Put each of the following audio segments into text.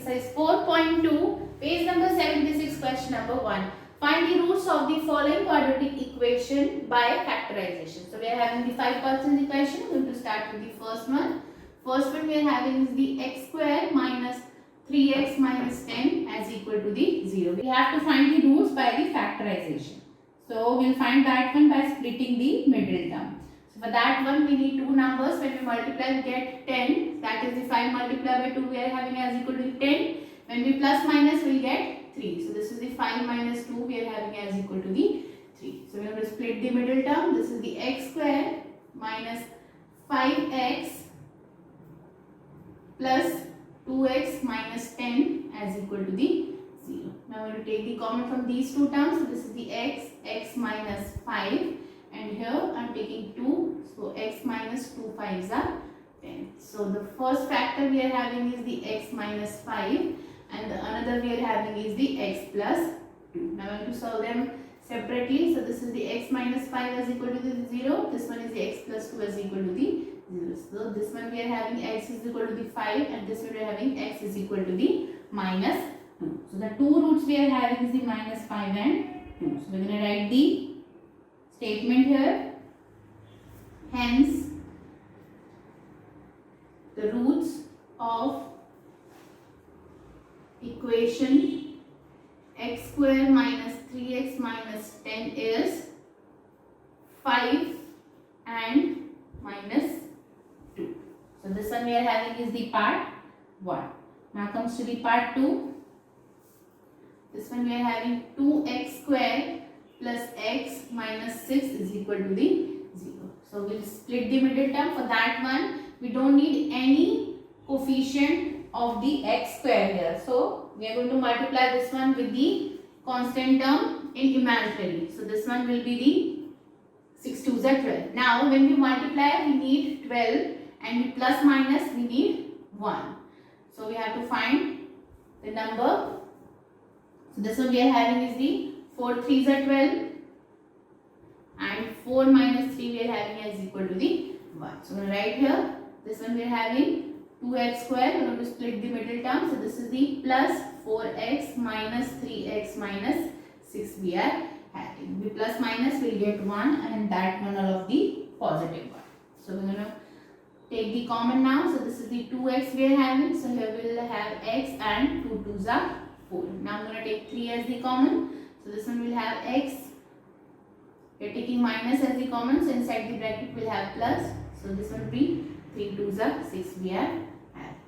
exercise 4.2, page number 76, question number 1. Find the roots of the following quadratic equation by factorization. So we are having the 5 persons equation. We are going to start with the first one. First one we are having is the x square minus 3x minus 10 as equal to the 0. We have to find the roots by the factorization. So we will find that one by splitting the middle term. So for that one we need two numbers. When we multiply we get 10. That is the 5 multiplied by 2 we are having as equal to 10. When we plus minus we will get 3. So this is the 5 minus 2 we are having as equal to the 3. So we have to split the middle term. This is the x square minus 5x plus 2x minus 10 as equal to the 0. Now we will take the common from these two terms. So this is the x minus 5, and here I am taking 2. So x minus 2 5s are 10. So the first factor we are having is the x minus 5, and the another we are having is the x plus 2. Now I am going to solve them separately. So this is the x minus 5 as equal to the 0. This one is the x plus 2 as equal to the 0. So this one we are having x is equal to the 5, and this one we are having x is equal to the minus 2. So the two roots we are having is the minus 5 and 2. So we are going to write the statement here. Hence, the roots of equation x square minus 3x minus 10 is 5 and minus 2. So this one we are having is the part 1. Now comes to the part 2. This one we are having 2x square plus x minus 6 is equal to the 0. So we will split the middle term. For that one we don't need any coefficient of the x square here. So we are going to multiply this one with the constant term in imaginary. So this one will be the 6 2s are 12. Now when we multiply we need 12, and we plus minus we need 1. So we have to find the number. So this one we are having is the 4 3s are 12, and 4 minus 3 we are having as equal to the 1. So we will write here, this one we are having 2x square. We are going to split the middle term. So this is the plus 4x minus 3x minus 6 we are having. We plus minus we will get 1, and that one all of the positive one. So we are going to take the common now. So this is the 2x we are having. So here we will have x, and 2 2s are 4. Now I am going to take 3 as the common. So this one will have x. We are taking minus as the common. So inside the bracket we will have plus. So this one will be 3 2s are 6 we are having.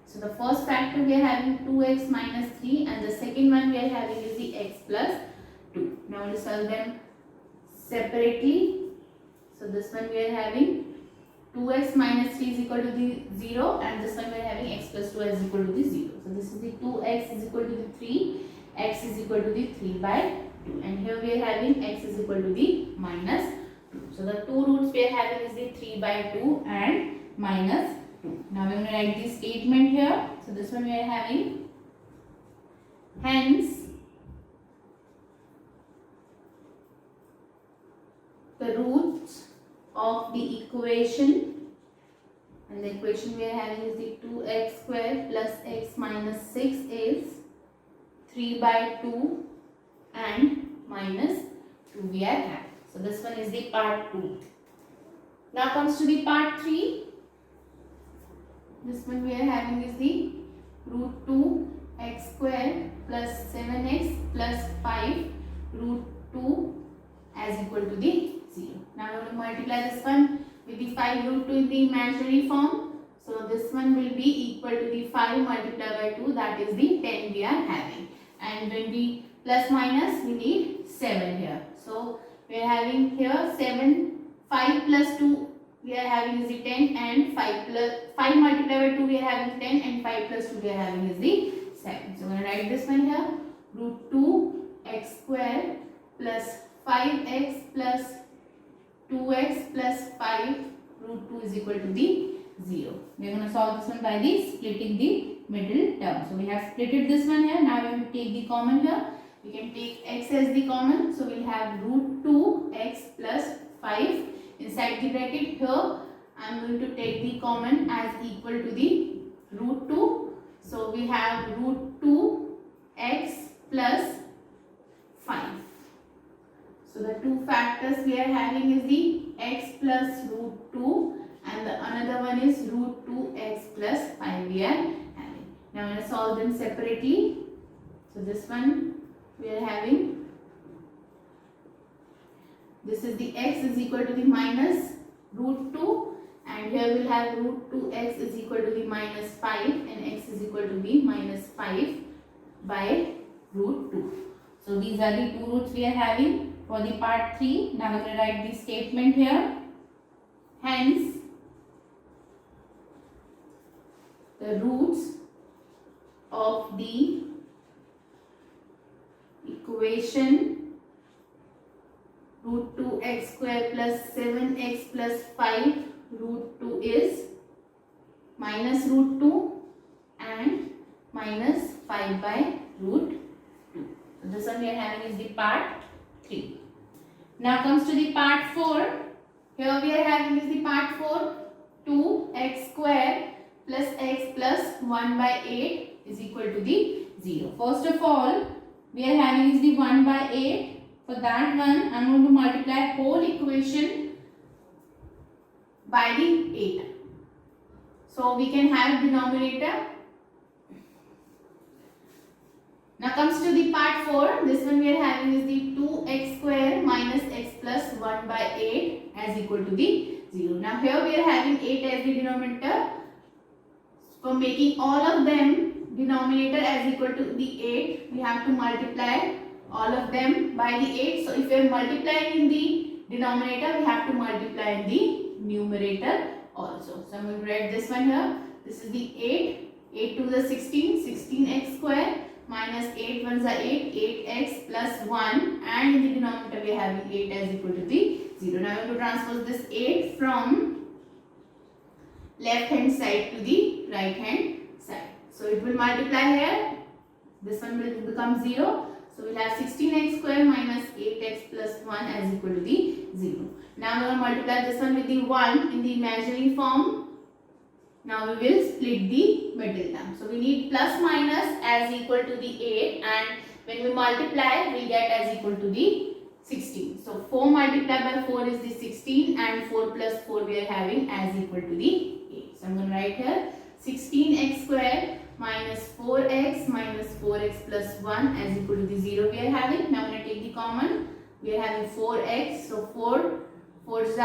So the first factor we are having 2x minus 3, and the second one we are having is the x plus 2. Now we will solve them separately. So this one we are having 2x minus 3 is equal to the 0, and this one we are having x plus 2 is equal to the 0. So this is the 2x is equal to the 3, x is equal to the 3 by 2, and here we are having x is equal to the minus 2. So the two roots we are having is the 3 by 2 and minus 2. Now we are going to write the statement here. So this one we are having, hence the roots of the equation, and the equation we are having is the 2x square plus x minus 6 is 3 by 2 and minus 2 we are having. So this one is the part 2. Now comes to the part 3. This one we are having is the root 2 x square plus 7x plus 5 root 2 as equal to the 0. Now we are going to multiply this one with the 5 root 2 in the imaginary form. So this one will be equal to the 5 multiplied by 2, that is the 10 we are having. And when we plus minus we need 7 here. So we are having here 7, 5 plus 2 we are having is the 10, and 5 multiplied by 2 we are having 10, and 5 plus 2 we are having is the 7. So we are going to write this one here, root 2 x square plus 5x plus 2x plus 5 root 2 is equal to the 0. We are going to solve this one by the splitting the middle term. So we have splitted this one here. Now we will take the common here. We can take x as the common. So we will have root 2 x plus 5 inside the bracket. Here I am going to take the common as equal to the root 2. So we have root 2x plus 5. So the two factors we are having is the x plus root 2 and the another one is root 2x plus 5 we are having. Now I'm going to solve them separately. So this one we are having, this is the x is equal to the minus root 2 and here we'll have root 2x is equal to the minus 5 and x is equal to the minus 5 by root 2. So these are the two roots we are having for the part 3. Now we're going to write the statement here. Hence, the roots of the equation root 2x square plus 7x plus 5 root 2 is minus root 2 and minus 5 by root 2. So this one we are having is the part 3. Now comes to the part 4. Here we are having is the part 4. 2x square plus x plus 1 by 8 is equal to the 0. First of all, we are having is the 1 by 8. For that one, I am going to multiply whole equation by the 8. So we can have denominator. Now comes to the part 4. This one we are having is the 2x square minus x plus 1 by 8 as equal to the 0. Now here we are having 8 as the denominator. For making all of them denominator as equal to the 8, we have to multiply all of them by the 8. So if we are multiplying in the denominator, we have to multiply in the numerator also. So I am going to write this one here. This is the 8. 8 to the 16. 16x square minus 8 ones are 8. 8x plus 1 and in the denominator we are having 8 as equal to the 0. Now I am going to transpose this 8 from left hand side to the right hand side. So it will multiply here. This one will become 0. So we will have 16x square minus 8x plus 1 as equal to the 0. Now we will multiply this one with the 1 in the imaginary form. Now we will split the middle term. So we need plus minus as equal to the 8 and when we multiply we get as equal to the 16. So 4 multiplied by 4 is the 16 and 4 plus 4 we are having as equal to the 8. So I am going to write here 16x square minus 4x plus 1 as equal to the 0 we are having. Now I am going to take the common. We are having 4x. So 4 is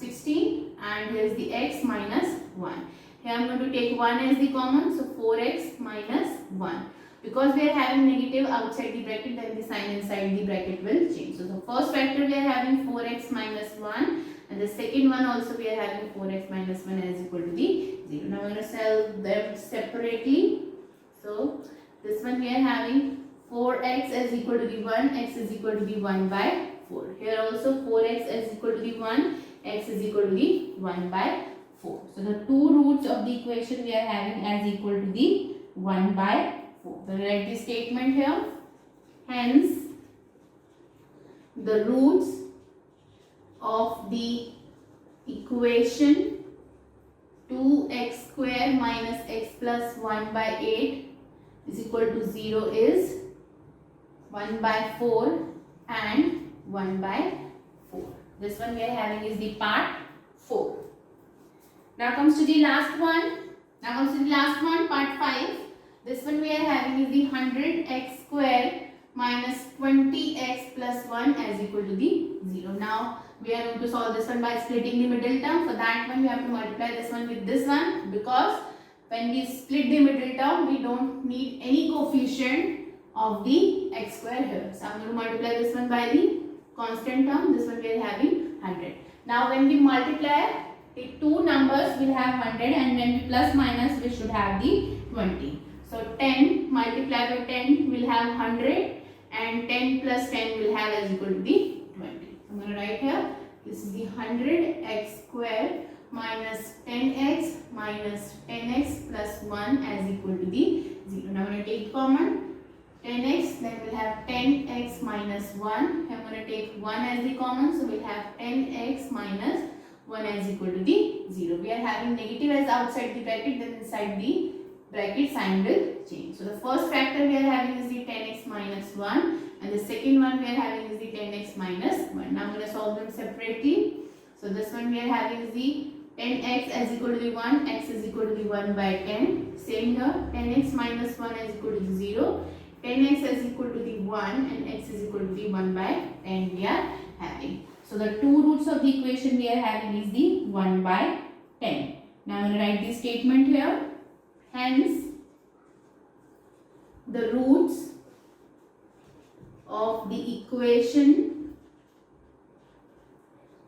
16 and here is the x minus 1. Here I am going to take 1 as the common. So 4x minus 1. Because we are having negative outside the bracket, then the sign inside the bracket will change. So the first factor we are having 4x minus 1 and the second one also we are having 4x minus 1 as equal to the 0. Now we are going to solve them separately. So this one we are having 4x as equal to the 1, x is equal to the 1 by 4. Here also 4x is equal to the 1, x is equal to the 1 by 4. So the two roots of the equation we are having as equal to the 1 by 4. So write the statement here. Hence, the roots of the equation 2x square minus x plus 1 by 8 is equal to 0 is 1 by 4 and 1 by 4. This one we are having is the part 4. Now comes to the last one. Part 5. This one we are having is the 100x square minus 20x plus 1 as equal to the 0. Now we are going to solve this one by splitting the middle term. For that one we have to multiply this one with this one, because when we split the middle term we don't need any coefficient of the x square here. So I am going to multiply this one by the constant term. This one we are having 100. Now when we multiply the two numbers we will have 100 and when we plus minus we should have the 20. So 10 multiplied by 10 will have 100 and 10 plus 10 will have as equal to the 20. So I am going to write here, this is the 100x square minus 10x plus 1 as equal to the 0. Now I am going to take common 10x, then we will have 10x minus 1. I am going to take 1 as the common, so we will have 10x minus 1 as equal to the 0. We are having negative as outside the bracket, then inside the bracket sign will change. So the first factor we are having is the 10x minus 1 and the second one we are having is the 10x minus 1. Now I'm going to solve them separately. So this one we are having is the 10x is equal to the 1, x is equal to the 1 by 10. Same here, 10x minus 1 is equal to the 0. 10x is equal to the 1 and x is equal to the 1 by 10 we are having. So the two roots of the equation we are having is the 1 by 10. Now I will write the statement here. Hence, the roots of the equation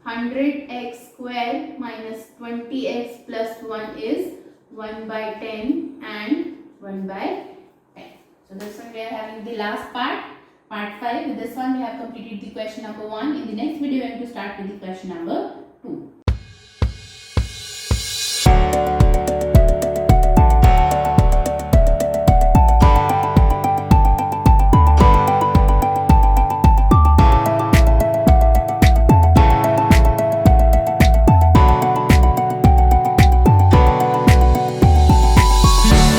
100x square minus 20x plus 1 is 1 by 10 and 1 by 10. So this one we are having the last part, part 5. With this one we have completed the question number 1. In the next video we are going to start with the question number 2.